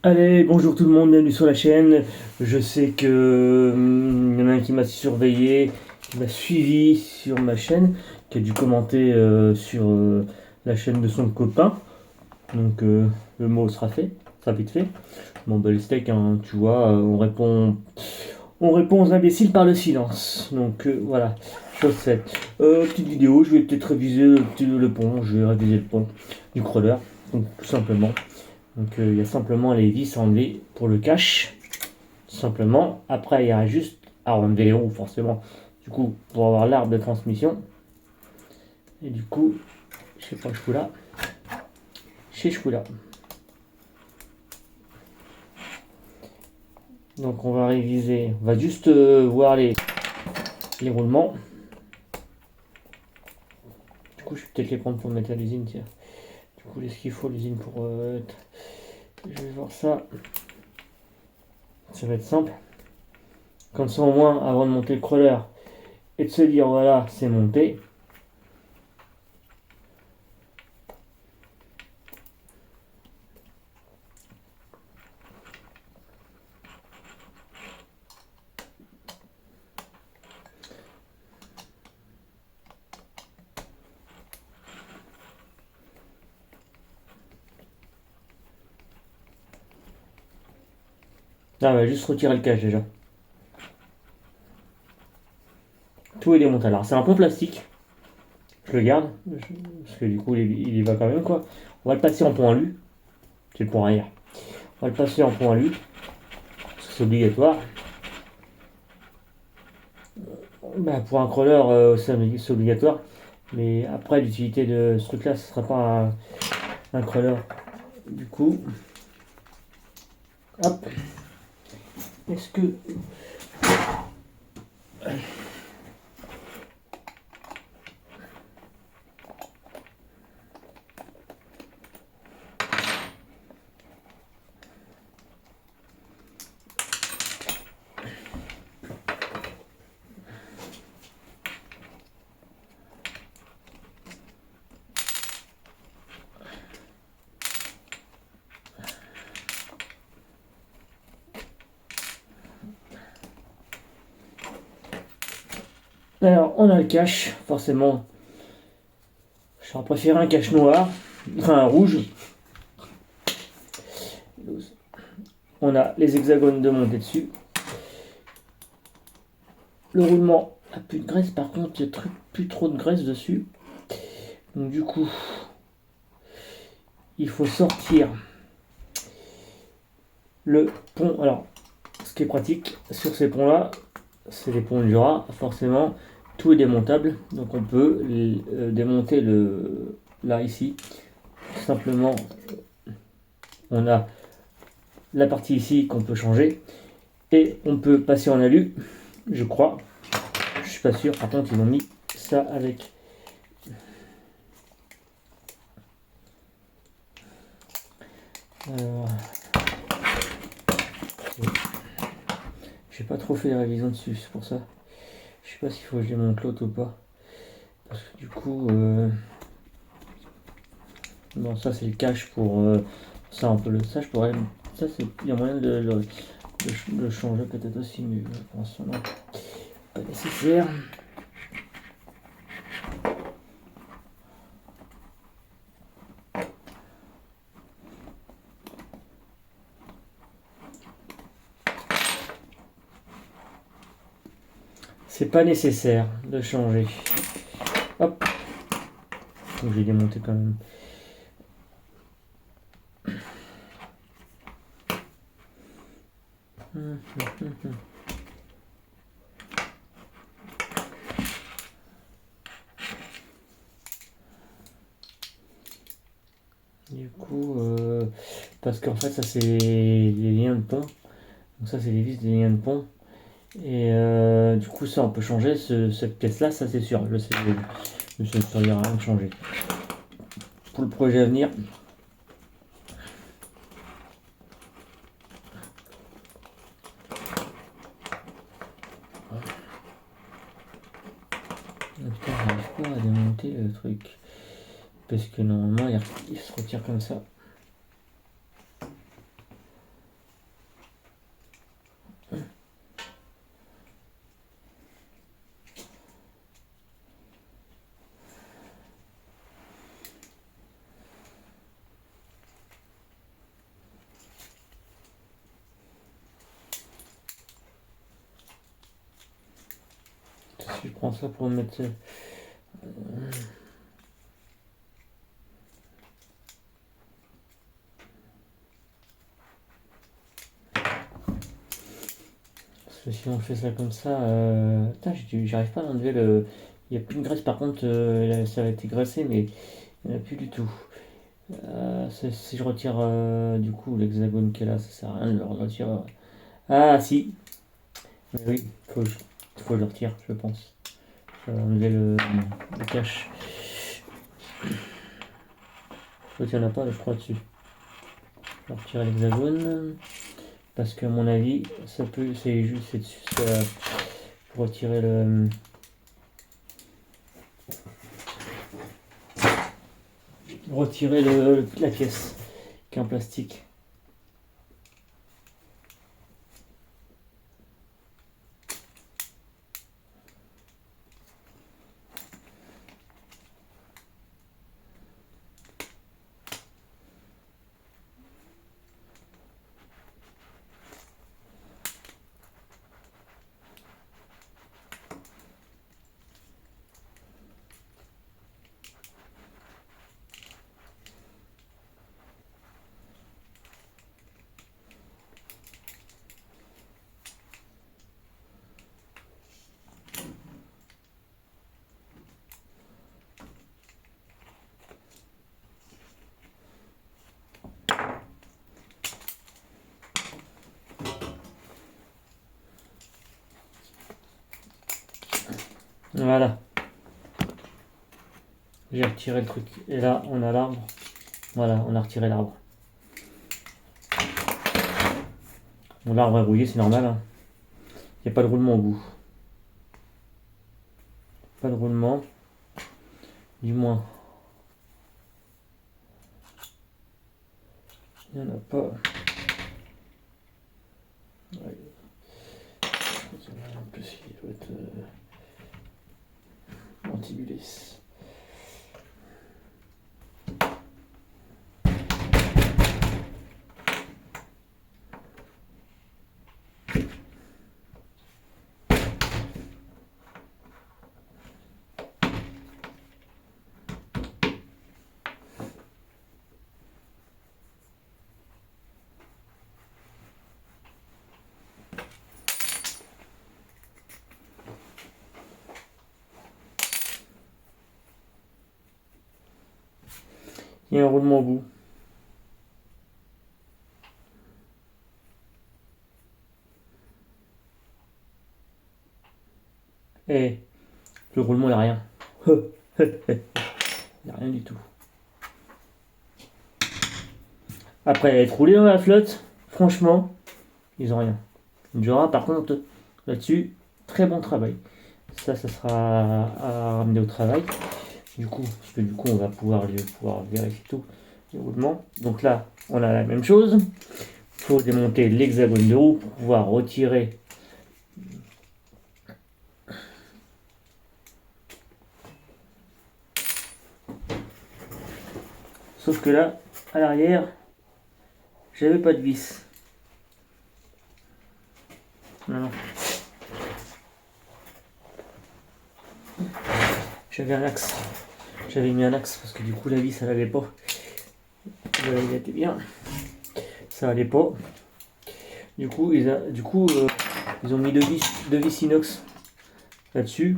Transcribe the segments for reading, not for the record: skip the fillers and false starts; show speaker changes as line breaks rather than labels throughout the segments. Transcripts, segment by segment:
Allez, bonjour tout le monde, bienvenue sur la chaîne. Je sais que y en a un qui m'a surveillé, qui m'a suivi sur ma chaîne, qui a dû commenter sur la chaîne de son copain. Donc le mot sera fait, sera vite fait. Bon bah le steak, hein, tu vois, on répond aux imbéciles par le silence. Donc voilà, chose faite. Petite vidéo, je vais peut-être réviser le pont, je vais réviser le pont du crawler, donc tout simplement. Donc il y a simplement les vis à enlever pour le cache, tout simplement. Après il y a juste à enlever les roues forcément. Du coup pour avoir l'arbre de transmission. Et du coup, je sais pas, je fous là. Je fous là. Donc on va réviser, on va juste voir les roulements. Du coup je vais peut-être les prendre pour mettre à l'usine, tiens. Du coup est-ce qu'il faut l'usine pour... je vais voir ça. Ça va être simple. Comme ça au moins avant de monter le crawler et de se dire voilà c'est monté. Là on va juste retirer le cache déjà. Tout est démontable. Alors c'est un pont plastique. Je le garde. Parce que du coup il y va quand même quoi. On va le passer en pont alu. C'est le pont arrière. On va le passer en pont alu. Parce que c'est obligatoire. Bah, pour un crawler c'est obligatoire. Mais après l'utilité de ce truc là ce sera pas un crawler. Du coup. Hop. Est-ce que. Alors on a le cache. Forcément. J'aurais préféré un cache noir. Enfin un rouge. On a les hexagones de montée dessus. Le roulement a plus de graisse, par contre il n'y a plus trop de graisse dessus. Donc du coup, il faut sortir le pont. Alors, ce qui est pratique sur ces ponts là, c'est des ponts Jura, forcément tout est démontable. Donc on peut démonter le là ici. Simplement, on a la partie ici qu'on peut changer. Et on peut passer en alu, je crois. Je suis pas sûr, par contre ils ont mis ça avec. Alors, j'ai pas trop fait les révisions dessus, c'est pour ça. Je sais pas s'il faut que je démonte l'autre ou pas. Parce que du coup. Bon, ça c'est le cache pour. Ça, on peut le. Ça, je pourrais. Ça, c'est. Il y a moyen de le changer peut-être aussi, mais je pense non. Pas nécessaire. C'est pas nécessaire de changer. Hop. Donc je vais démonter quand même. Du coup, parce qu'en fait, ça c'est les liens de pont. Donc ça c'est les vis des liens de pont. Et du coup, ça on peut changer cette pièce-là, ça c'est sûr. Je sais, il n'y a rien de changer. Pour le projet à venir, putain, j'arrive pas à démonter le truc. Parce que normalement, il se retire comme ça. Si je prends ça pour mettre... Parce que si on fait ça comme ça... Putain, j'arrive pas à enlever le... Il n'y a plus de graisse, par contre, ça a été graissé, mais il n'y en a plus du tout. Si je retire du coup l'hexagone qui est là, ça sert à rien de le retirer. Ah si, mais oui, faut que je le retire, je pense. Je vais enlever le cache. L'autre il n'y en a pas, je crois, dessus. Je vais retirer l'hexagone. Parce qu'à mon avis, ça peut. C'est juste c'est dessus. Pour retirer la pièce qui est en plastique. Voilà. J'ai retiré le truc. Et là, on a l'arbre. Voilà, on a retiré l'arbre. Bon, l'arbre est rouillé, c'est normal. Hein. Il n'y a pas de roulement au bout. Pas de roulement. Du moins. Il n'y en a pas. Ouais. En plus, il doit être anti-bullis. Il y a un roulement au bout. Et le roulement, il n'y a rien. Il n'y a rien du tout. Après être roulé dans la flotte, franchement, ils ont rien. Jura, par contre, là-dessus, très bon travail. Ça sera à ramener au travail. Du coup, parce que du coup, on va pouvoir vérifier tout les roulements. Donc là, on a la même chose. Il faut démonter l'hexagone de roue pour pouvoir retirer sauf que là, à l'arrière, j'avais pas de vis. Non. J'avais un axe. J'avais mis un axe parce que du coup la vis elle allait pas. Il était bien. Ça allait pas. Du coup, ils ont mis deux vis inox là-dessus.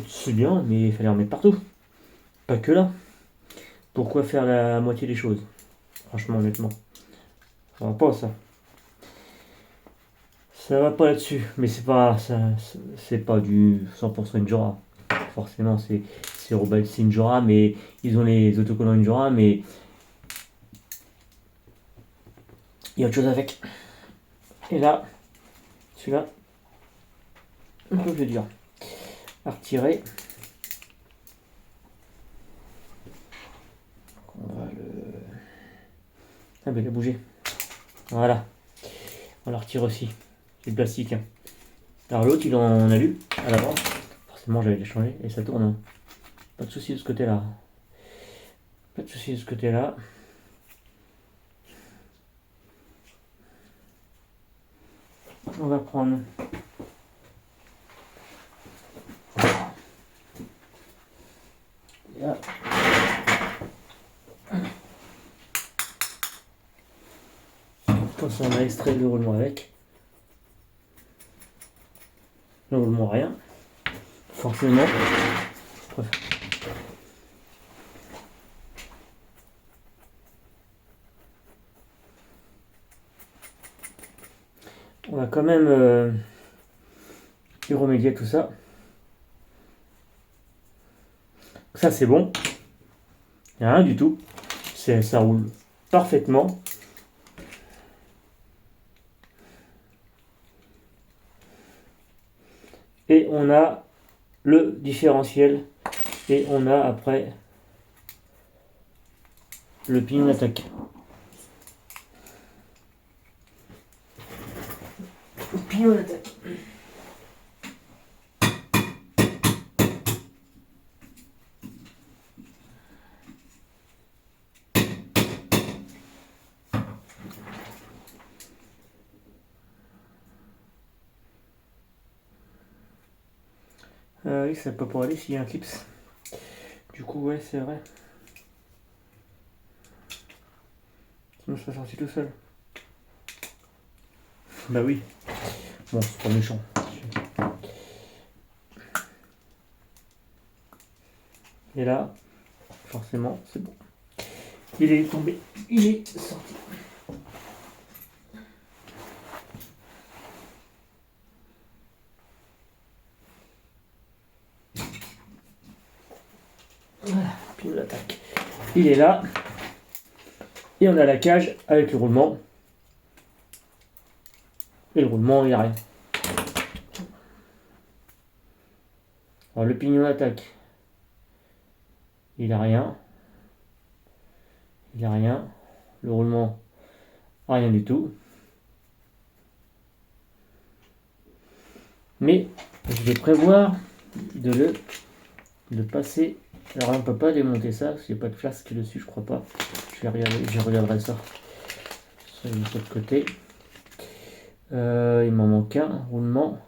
C'est bien, mais il fallait en mettre partout. Pas que là. Pourquoi faire la moitié des choses? Franchement, honnêtement. Ça va pas ça. Ça va pas là-dessus. Mais c'est pas du 100% Injora. Forcément, c'est une Jora, mais ils ont les autocollants Injora, mais il y a autre chose avec. Et là, celui-là, un peu plus dur à retirer. On va le... Ah ben il a bougé. Voilà. On la retire aussi. C'est le plastique. Hein. Alors l'autre il en a lu à l'avant. Forcément j'avais changé et ça tourne. Hein. Pas de souci de ce côté-là. Pas de souci de ce côté-là. On va prendre façon, on a extrait le roulement avec. Le roulement rien. Forcément. On a quand même y remédier à tout ça. Ça c'est bon. Il n'y a rien du tout. Ça roule parfaitement. Et on a le différentiel. Et on a après le pignon d'attaque. Le pignon d'attaque. Oui, ça peut pas aller s'il y a un clips. Du coup, ouais, c'est vrai. Sinon, je serais sorti tout seul. Bah oui. Bon, c'est pas méchant. Et là, forcément, c'est bon. Il est tombé. Il est sorti. Voilà, puis on l'attaque. Il est là. Et on a la cage avec le roulement. Et le roulement, il n'y a rien. Alors le pignon d'attaque, il n'a rien. Il n'a rien. Le roulement, rien du tout. Mais je vais prévoir de passer. Alors on ne peut pas démonter ça, parce qu'il n'y a pas de flasque dessus, je crois pas. Je regarderai ça. Ça de l'autre côté. Il m'en manque un roulement.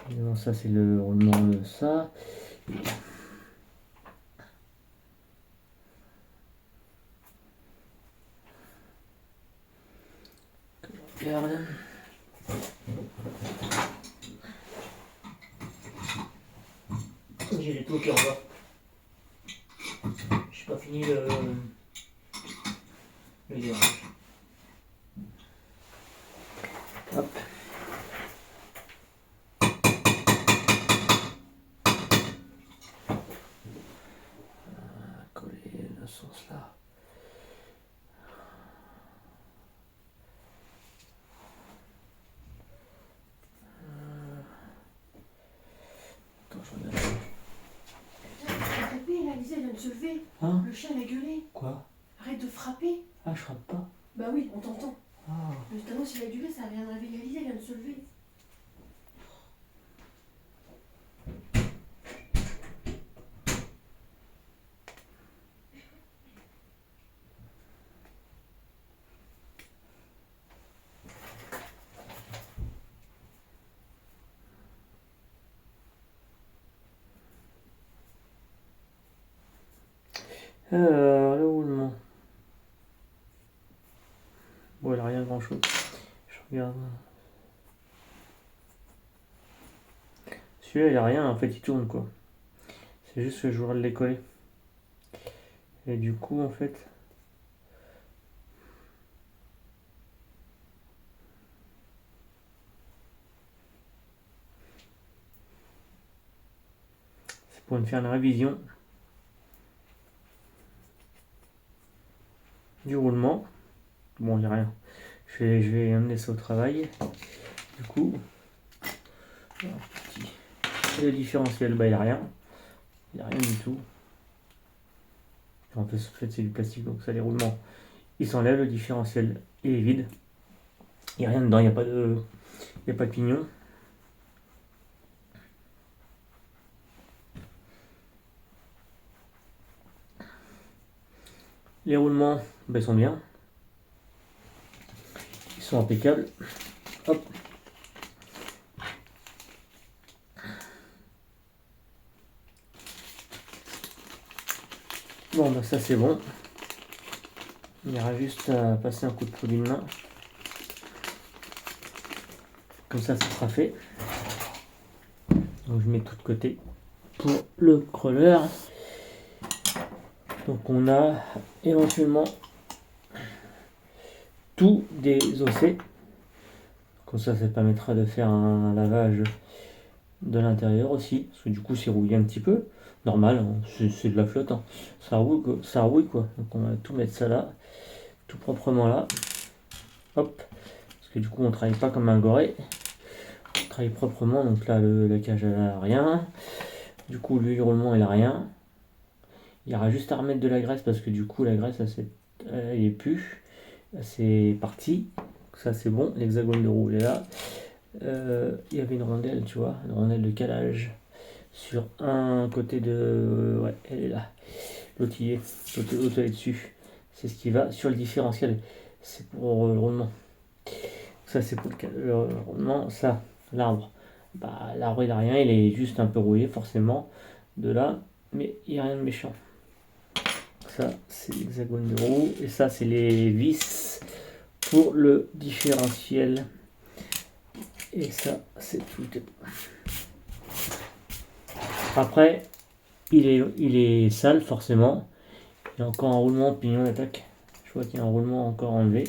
Évidemment, ça c'est le roulement de ça. Regarde. J'ai les taux qui revoient. J'ai pas fini le virage. Hop. Coller le sens là. Attends, je regarde.
La Lisa vient de se lever.
Hein?
Le chien a gueulé.
Quoi?
Arrête de frapper.
Ah, je frappe pas.
Bah oui, on t'entend.
Ah.
Mais justement, s'il a gueulé, ça vient de réveiller Lisa, elle vient de se lever.
Alors, le roulement. Bon, il n'a rien grand chose. Je regarde. Celui-là, il a rien, en fait, il tourne quoi. C'est juste que je voudrais le décoller. Et du coup, en fait. C'est pour me faire une révision du roulement. Bon, il n'y a rien. Je vais amener ça au travail. Du coup, petit. Et le différentiel, bah il n'y a rien. Il n'y a rien du tout. En fait, c'est du plastique, donc ça, les roulements, il s'enlève. Le différentiel, il est vide. Il n'y a rien dedans, il n'y a pas de pignon. Les roulements, bah, ils sont bien. Ils sont impeccables. Hop. Bon, bah ça c'est bon. Il y aura juste à passer un coup de produit de main. Comme ça sera fait. Donc je mets tout de côté pour le crawler. Donc on a éventuellement tout désossé. Comme ça permettra de faire un lavage de l'intérieur aussi. Parce que du coup c'est rouillé un petit peu. Normal, hein, c'est de la flotte. Hein. Ça rouille quoi. Donc on va tout mettre ça là. Tout proprement là. Hop. Parce que du coup on travaille pas comme un goré. On travaille proprement. Donc là la cage elle a rien. Du coup le roulement il a rien. Il y aura juste à remettre de la graisse parce que du coup la graisse elle est plus. C'est parti. Ça c'est bon. L'hexagone de roue est là. Il y avait une rondelle, tu vois, une rondelle de calage sur un côté de... ouais, elle est là. L'autre y est. L'autre est dessus. C'est ce qui va sur le différentiel. C'est pour le roulement. Ça c'est pour le roulement. Ça, l'arbre. Bah, l'arbre il a rien, il est juste un peu rouillé forcément de là. Mais il n'y a rien de méchant. Ça c'est l'hexagone de roue. Et ça c'est les vis pour le différentiel. Et ça, c'est tout. Après, il est sale forcément. Il y a encore un roulement pignon d'attaque. Je vois qu'il y a un roulement encore enlevé.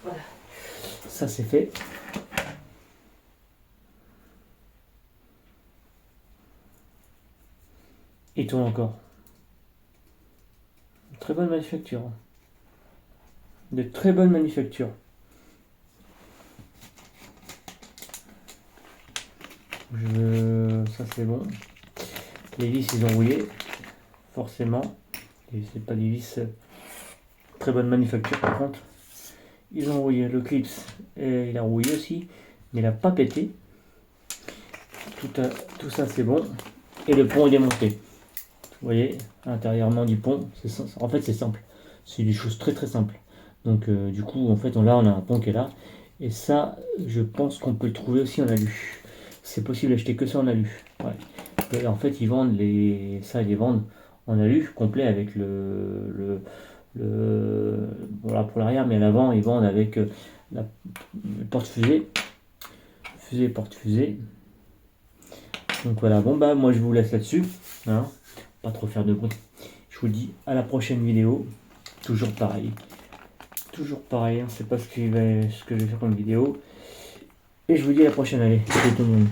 Voilà. Ça c'est fait. Il tourne encore. Très bonne manufacture. De très bonne manufacture. Ça c'est bon. Les vis ils ont rouillé. Forcément. Et c'est pas des vis très bonne manufacture par contre. Ils ont rouillé. Le clips il a rouillé aussi. Mais il n'a pas pété. Tout ça c'est bon. Et le pont il est monté. Vous voyez, intérieurement du pont, en fait c'est simple. C'est des choses très très simples. Donc du coup, en fait, là on a un pont qui est là. Et ça, je pense qu'on peut le trouver aussi en alu. C'est possible d'acheter que ça en alu. Ouais. Et en fait, ils vendent ils les vendent en alu complet avec voilà pour l'arrière, mais à l'avant, ils vendent avec la porte-fusée. Fusée, porte-fusée. Donc voilà, bon bah moi je vous laisse là-dessus. Hein. Pas trop faire de bruit. Je vous dis à la prochaine vidéo. Toujours pareil. Toujours pareil, on sait pas ce que je vais faire comme vidéo. Et je vous dis à la prochaine, allez, salut tout le monde.